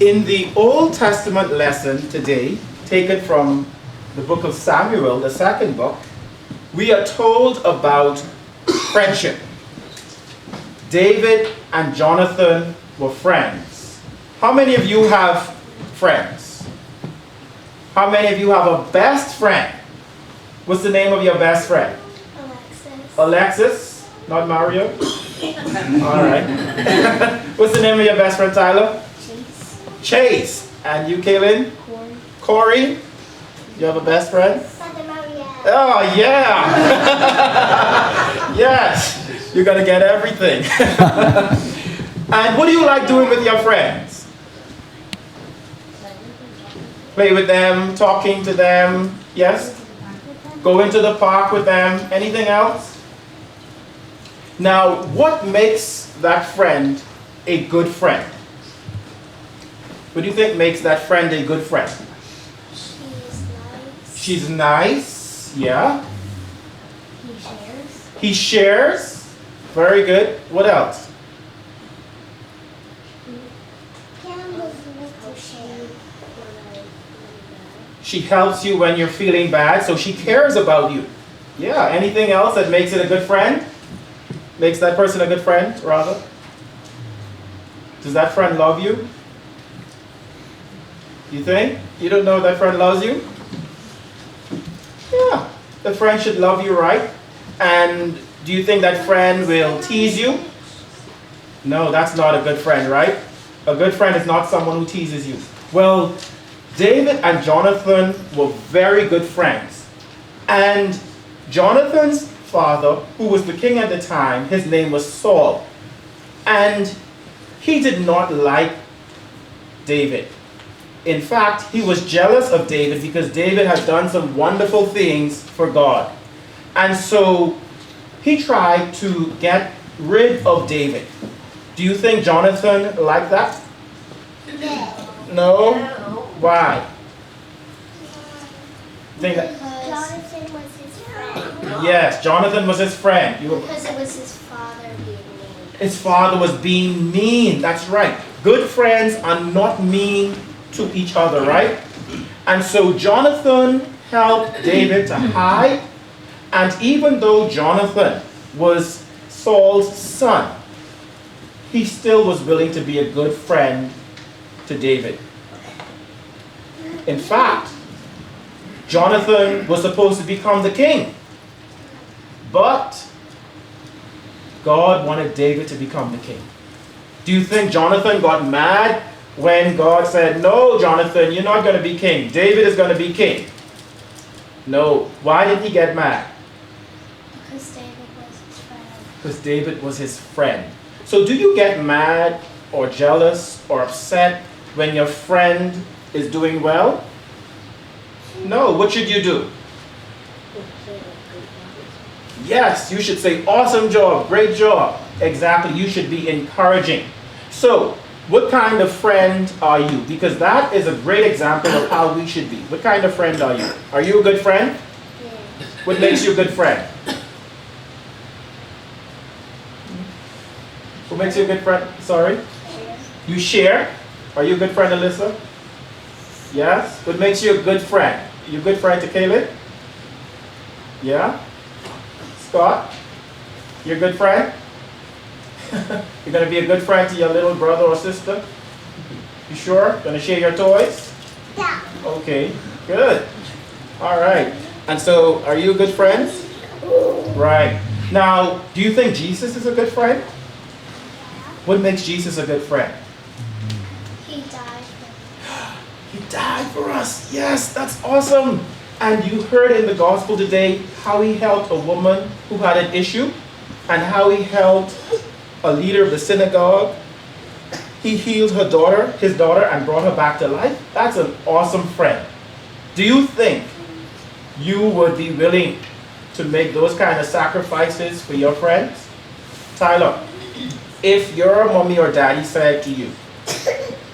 In the Old Testament lesson today, taken from the book of Samuel, the second book, we are told about friendship. David and Jonathan were friends. How many of you have friends? How many of you have a best friend? What's the name of your best friend? Alexis. Alexis? Not Mario? All right. What's the name of your best friend, Tyler? Chase. Chase. And you, Kaylin? Corey. Corey? You have a best friend? Santa Maria. Oh, yeah. Yes. You're going to get everything. And what do you like doing with your friends? Play with them, talking to them. Yes? Go into the park with them. Anything else? Now, what makes that friend a good friend? What do you think makes that friend a good friend? She's nice. She's nice. Yeah. He shares. He shares. Very good. What else? She helps you when you're feeling bad, so she cares about you. Yeah. Anything else that makes it a good friend? Makes that person a good friend, rather? Does that friend love you? You think? You don't know that friend loves you? Yeah. The friend should love you, right? And do you think that friend will tease you? No, that's not a good friend, right? A good friend is not someone who teases you. Well, David and Jonathan were very good friends. And Jonathan's father, who was the king at the time, his name was Saul. And he did not like David. In fact, he was jealous of David because David had done some wonderful things for God. And so he tried to get rid of David. Do you think Jonathan liked that? No? Why? Think that? Jonathan was his friend. Yes, Jonathan was his friend. Because it was his father being mean. His father was being mean. That's right. Good friends are not mean to each other, right? And so Jonathan helped David to hide. And even though Jonathan was Saul's son, he still was willing to be a good friend to David. In fact, Jonathan was supposed to become the king. But God wanted David to become the king. Do you think Jonathan got mad when God said, "No, Jonathan, you're not going to be king. David is going to be king"? No. Why did he get mad? Because David was his friend. Because David was his friend. So do you get mad or jealous or upset when your friend is doing well? No. What should you do? Yes, you should say, "Awesome job, great job." Exactly, you should be encouraging. So, what kind of friend are you? Because that is a great example of how we should be. What kind of friend are you? Are you a good friend? Yeah. What makes you a good friend? What makes you a good friend? Sorry? You share? Are you a good friend, Alyssa? Yes? What makes you a good friend? You a good friend to Caleb? Yeah? Scott? You're a good friend? You're going to be a good friend to your little brother or sister? You sure? Going to share your toys? Yeah. Okay, good. All right. And so, are you a good friend? Right. Now, do you think Jesus is a good friend? What makes Jesus a good friend? He died for He died for us. Yes, that's awesome. And you heard in the gospel today how he helped a woman who had an issue and how he helped a leader of the synagogue. He healed his daughter, and brought her back to life. That's an awesome friend. Do you think you would be willing to make those kind of sacrifices for your friends? Tyler, if your mommy or daddy said to you,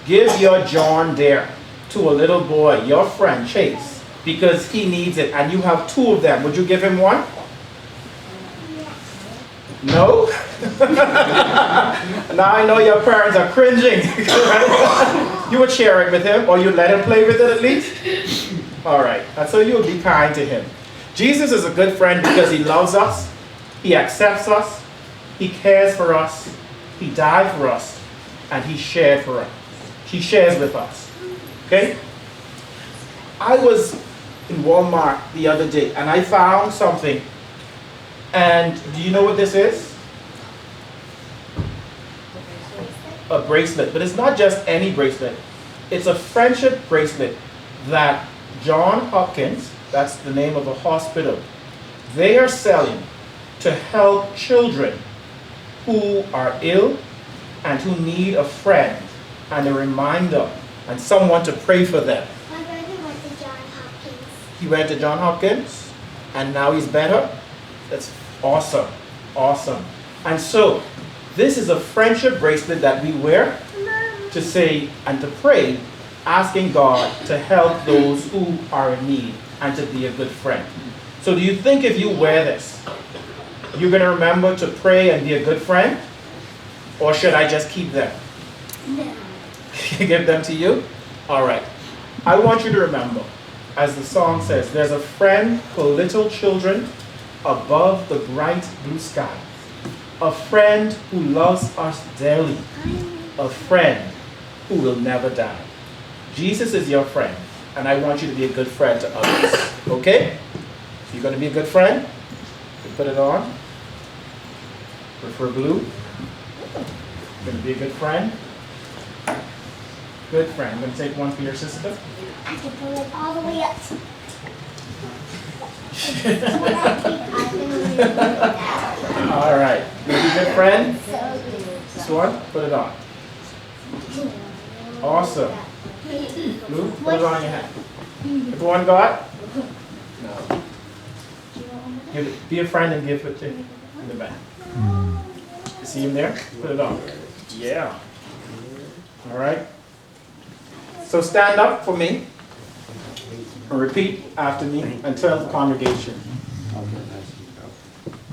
"Give your John Dare to a little boy, your friend Chase, because he needs it," and you have two of them, would you give him one? No? Now I know your parents are cringing. You would share it with him, or you'd let him play with it at least? All right, and so you'll be kind to him. Jesus is a good friend because he loves us, he accepts us, he cares for us, he died for us, and he shared for us. He shares with us. Okay? I was in Walmart the other day and I found something. And do you know what this is? A bracelet. But it's not just any bracelet. It's a friendship bracelet that John Hopkins, that's the name of a hospital, they are selling to help children who are ill and who need a friend and a reminder and someone to pray for them. My brother went to John Hopkins. He went to John Hopkins and now he's better. That's awesome. Awesome. And so, this is a friendship bracelet that we wear to say and to pray, asking God to help those who are in need and to be a good friend. So do you think if you wear this, you're going to remember to pray and be a good friend? Or should I just keep them? No. Give them to you? All right. I want you to remember, as the song says, there's a friend for little children above the bright blue sky. A friend who loves us dearly. A friend who will never die. Jesus is your friend, and I want you to be a good friend to others. Okay? So you're going to be a good friend? You put it on. Prefer blue. You're going to be a good friend. Good friend. I'm going to take one for your sister. I can pull it all the way up. All right. You want to be a good friend? So good. This one? Put it on. Awesome. Blue? Put it on your hat. Everyone got? No. Be a friend and give it to him in the back. You see him there? Put it on. Yeah. All right. So stand up for me and repeat after me and tell the congregation.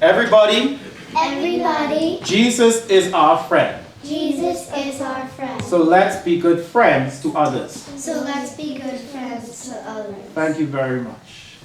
Everybody, Everybody, Jesus is our friend. Jesus is our friend. So let's be good friends to others. So let's be good friends to others. Thank you very much.